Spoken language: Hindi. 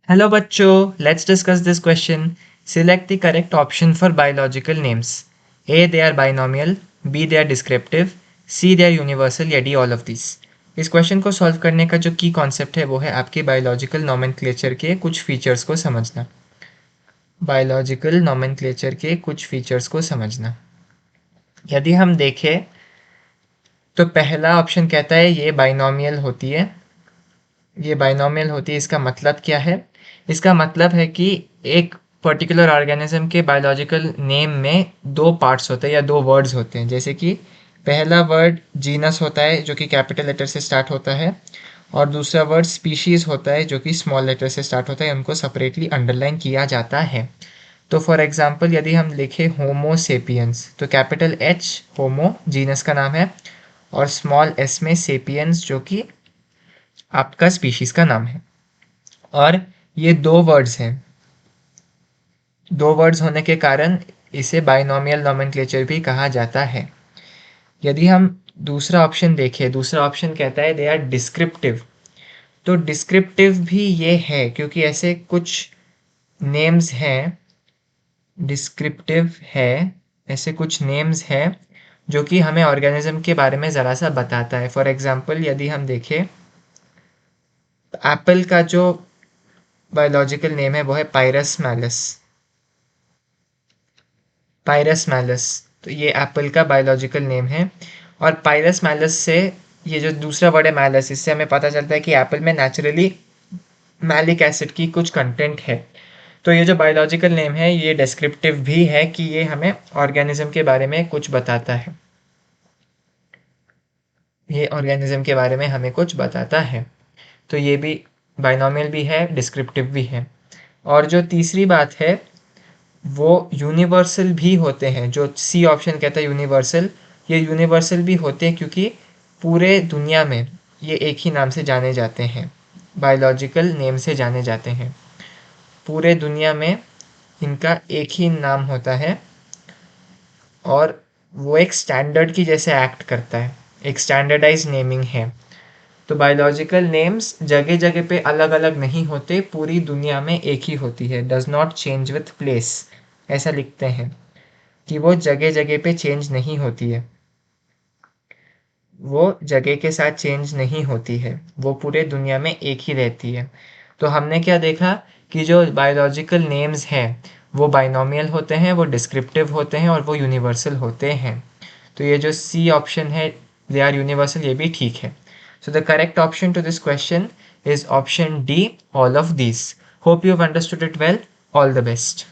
Hello bachcho, let's discuss this question. Select the correct option for biological names. A. They are binomial. B. They are descriptive. C. They are universal या D all of these. इस क्वेश्चन को सॉल्व करने का जो की कॉन्सेप्ट है वो है आपके बायोलॉजिकल नॉमेनक्लेचर के कुछ फीचर्स को समझना। बायोलॉजिकल नॉमेनक्लेचर के कुछ फीचर्स को समझना। यदि हम देखें तो पहला ऑप्शन कहता है ये बाइनोमियल होती है। ये बाइनोमियल होती है, इसका मतलब क्या है? इसका मतलब है कि एक पर्टिकुलर ऑर्गेनिज्म के बायोलॉजिकल नेम में दो पार्ट्स होते हैं या दो वर्ड्स होते हैं। जैसे कि पहला वर्ड जीनस होता है जो कि कैपिटल लेटर से स्टार्ट होता है, और दूसरा वर्ड स्पीशीज़ होता है जो कि स्मॉल लेटर से स्टार्ट होता है। उनको सेपरेटली अंडरलाइन किया जाता है। तो फॉर एग्जांपल यदि हम लिखें होमो सेपियंस, तो कैपिटल एच होमो जीनस का नाम है, और स्मॉल एस में सेपियंस जो कि आपका स्पीशीज़ का नाम है। और ये दो वर्ड्स हैं। दो वर्ड्स होने के कारण इसे बाइनोमियल नोमेनक्लेचर भी कहा जाता है। यदि हम दूसरा ऑप्शन देखें, दूसरा ऑप्शन कहता है दे आर डिस्क्रिप्टिव। तो डिस्क्रिप्टिव भी ये है क्योंकि ऐसे कुछ नेम्स हैं, डिस्क्रिप्टिव है, ऐसे कुछ नेम्स हैं जो कि हमें ऑर्गेनिज्म के बारे में ज़रा सा बताता है। फॉर एग्जांपल यदि हम देखें, एप्पल का जो बायोलॉजिकल नेम है वो है पायरस मैलस। पायरस मैलस, तो ये एप्पल का बायोलॉजिकल नेम है। और पायरस मैलस से, ये जो दूसरा वर्ड है मैलस, इससे हमें पता चलता है कि एप्पल में नेचुरली मैलिक एसिड की कुछ कंटेंट है। तो ये जो बायोलॉजिकल नेम है ये डिस्क्रिप्टिव भी है कि ये हमें ऑर्गेनिज्म के बारे में कुछ बताता है। ये ऑर्गेनिज्म के बारे में हमें कुछ बताता है। तो ये भी बाइनोमियल भी है, डिस्क्रिप्टिव भी है। और जो तीसरी बात है वो यूनिवर्सल भी होते हैं। जो सी ऑप्शन कहता है यूनिवर्सल, ये यूनिवर्सल भी होते हैं क्योंकि पूरे दुनिया में ये एक ही नाम से जाने जाते हैं, बायोलॉजिकल नेम से जाने जाते हैं। पूरे दुनिया में इनका एक ही नाम होता है और वो एक स्टैंडर्ड की जैसे एक्ट करता है, एक स्टैंडर्डाइज नेमिंग है। तो बायोलॉजिकल नेम्स जगह जगह पे अलग अलग नहीं होते, पूरी दुनिया में एक ही होती है। Does not change with place, ऐसा लिखते हैं कि वो जगह जगह पे चेंज नहीं होती है, वो जगह के साथ चेंज नहीं होती है, वो पूरे दुनिया में एक ही रहती है। तो हमने क्या देखा कि जो बायोलॉजिकल नेम्स हैं वो बाइनोमियल होते हैं, वो डिस्क्रिप्टिव होते हैं और वो यूनिवर्सल होते हैं। तो ये जो सी ऑप्शन है दे आर यूनिवर्सल, ये भी ठीक है। So the correct option to this question is option D, all of these. Hope you have understood it well. All the best.